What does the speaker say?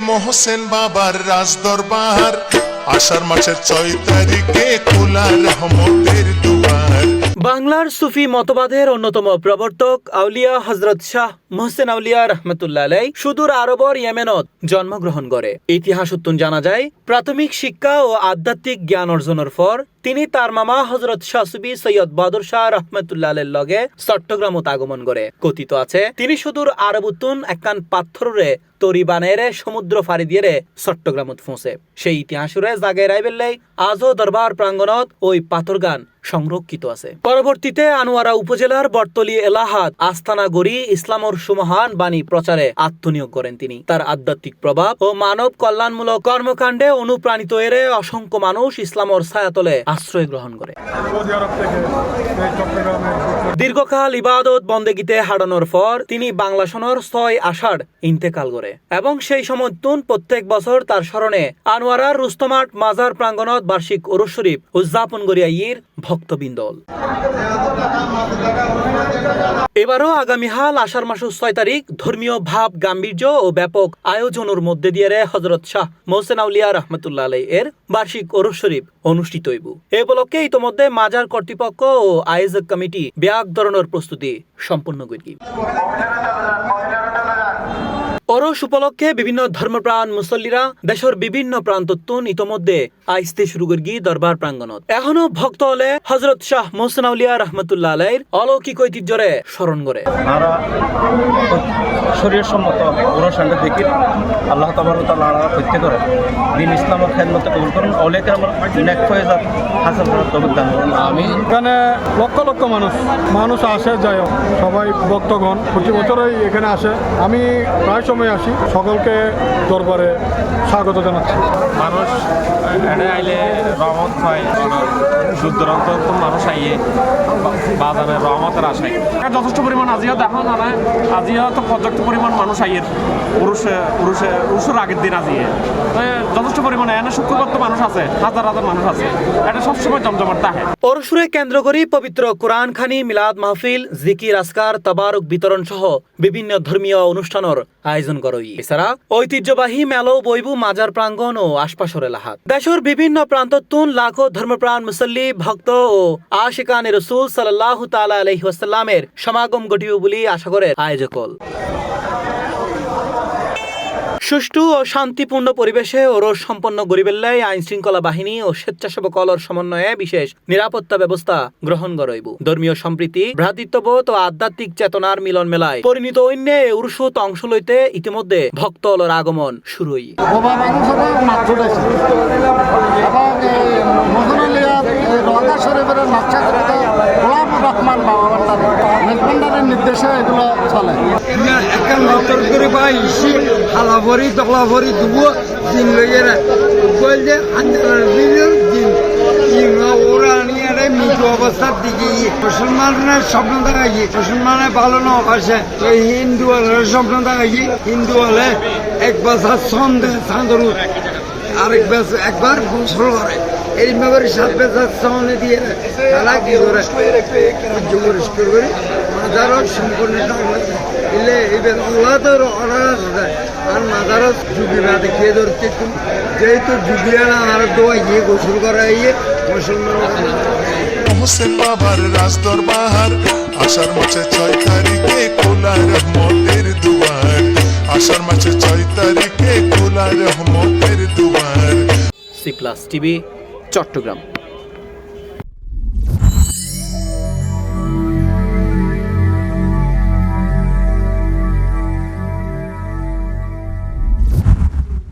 মোহসেন বাবার রাজ দরবার আষাঢ় মাসের ৬ তারিখে খোলা রহমতের দুয়ার। বাংলার সুফি মতবাদের অন্যতম প্রবর্তক আউলিয়া হযরত শাহ মোহসেন আউলিয়া রহমতুল্লাহ আলাই সুদূর আরবর ইয়েমেনত জন্মগ্রহণ করে। ইতিহাস উত্তন জানা যায়, প্রাথমিক শিক্ষা ও আধ্যাত্মিক জ্ঞান অর্জনের পর তিনি তার মামা হযরত শাহ সুফি সৈয়দ বদর শাহ রহমতুল্লাহ আলাইর লগে চট্টগ্রামত আগমন করে। কথিত আছে তিনি সুদূর আরব উত্তন একখান পাথরে তরি বানাইরে সমুদ্র ফাড়ি দিয়ে চট্টগ্রামত পৌঁছে। সেই ইতিহাসরে জাগে রাইবেল্লাই আজও দরবার প্রাঙ্গণত ওই পাথরগান সংরক্ষিত আছে। পরবর্তীতে আনোয়ারা উপজেলার বটতলী এলাহাত আস্তানা গড়ি ইসলামর সুমহান বাণী প্রচারে আত্মনিয়োগ করেন তিনি। তার আধ্যাত্মিক প্রভাব ও মানব কল্যাণমূলক কর্মকাণ্ডে অনুপ্রাণিত এর অসংখ্য মানুষ ইসলামর ছায়াতলে আশ্রয় গ্রহণ করে। দীর্ঘকাল ইবাদত বন্দেগীতে হারানোর পর তিনি বাংলা সনর ৬ আষাঢ় ইন্তেকাল করে এবং সেই সময় প্রত্যেক বছর তার স্মরণে আনোয়ারার রুস্তমাট মাজার প্রাঙ্গণত বার্ষিক ওরস শরীফ উদযাপন করিয়াইর ভক্তবৃন্দল। এবারও আগামী হাল আষাঢ় মাসের ৬ তারিখ ধর্মীয় ভাব গাম্ভীর্য ও ব্যাপক আয়োজনের মধ্যে দিয়ে হযরত শাহ মোহসেন আউলিয়া রহমতুল্লাহ আলাই এর বার্ষিক ওরস শরীফ অনুষ্ঠিত হইব। এ উপলক্ষে ইতোমধ্যে মাজার কর্তৃপক্ষ ও আয়োজক কমিটি ব্যাপক ধরনের প্রস্তুতি সম্পন্ন করি। ওরস উপলক্ষে বিভিন্ন ধর্মপ্রাণ মুসল্লিরা দেশের বিভিন্ন প্রান্তত্তুন ইতোমধ্যে আইসতে শুরু করি দরবার প্রাঙ্গণত। এখনো ভক্ত হলে হযরত শাহ মোহসেন আউলিয়া রহমতুল্লাহ আলাইর অলৌকিক ঐতিহ্যরে স্মরণ করে। শরীর সম্মত ওরস আমরা দেখি আল্লাহ তাবারক তাআলা প্রত্যেক করে দিন ইসলামের খেদমত কবুল করুন। অলেকে আমার নেক ফয়জাত হাসিল করার তৌফিক দান করুন। আমি এখানে লক্ষ লক্ষ মানুষ আসে যায়, সবাই ভক্তগণ প্রতি বছরই এখানে আসে। আমি প্রায় সময় আসি, সকলকে দরবারে স্বাগত জানাচ্ছি। মানুষ এটা আইলে রহমত হয়, দূর দূরান্ত মানুষ আইয়ে বাজারে রহমতের আশায় যথেষ্ট পরিমাণ আজিয়া দেখা না না আজিয়া তো পর্যাপ্ত পরিমাণ মানুষ আইয়ের উরুষের আগের দিন আজিয়ে যথেষ্ট পরিমাণে এনে শুক্রবার তো মানুষ আছে, হাজার হাজার মানুষ আছে, এটা সবসময় জমজমাট থাকে। ওরসুরে কেন্দ্র করে পবিত্র কোরআন খানি, মিলাদ মাহফিল, জিকির আসকার, তাবারুক বিতরণ সহ বিভিন্ন ধর্মীয় অনুষ্ঠানের আয়োজন করই। এছাড়া ঐতিহ্যবাহী মেলো বইবু মাজার প্রাঙ্গণ ও আশপাশের এলাহাত। দেশের বিভিন্ন প্রান্ততুন লাখো ধর্মপ্রাণ মুসল্লি ভক্ত ও আশিকানে রাসূল সাল্লাল্লাহু তাআলা আলাইহি ওয়াসাল্লামের সমাগম ঘটিব বলে আশা করে আয়োজকল। সুষ্ঠু ও শান্তিপূর্ণ পরিবেশে ওরস সম্পন্ন গরিবেল্লাই আইন শৃঙ্খলা বাহিনী ও স্বেচ্ছাসেবকলর সমন্বয়ে বিশেষ নিরাপত্তা ব্যবস্থা গ্রহণ করইব। ধর্মীয় সম্প্রীতি, ভ্রাতৃত্ববোধ ও আধ্যাত্মিক চেতনার মিলন মেলায় পরিণত অন্যে উরুসত অংশ লইতে ইতিমধ্যে ভক্তলর আগমন শুরু হই। নির্দেশে এগুলো চলে। হালাভরি তকলাভরি দুবো দিন লইয়েরা বলছে ওরা নিয়ে মৃত্যু অবস্থার দিকে মুসলমানের স্বপ্ন দেখাই, মুসলমানের ভালো না আসে হিন্দু হলে স্বপ্ন দেখাই, হিন্দু হলে এক বছর সন্ধে চাঁদরু আরেক বছর একবার গোসল করে এইভাবে 7 বছর সামনে দিয়ে তারা কি করে পরিষ্কার করে মাজারও সম্পূর্ণ এলে এবার আল্লাহ তোর অর্ডার আর মাজারও যুগিরা দেখিয়ে ধরছে যেহেতু যুগিরা না আর দোয়া গিয়ে গোসল করা ইয়ে মুসলমান। মোহসেন বাবার রাজ দরবার আষাঢ় মাসের ৬ তারিখে খোলা রহমতের দুয়ার। আষাঢ় মাসের ৬ তারিখে খোলা রহমতের দুয়ার। C plus TV, Chittagong.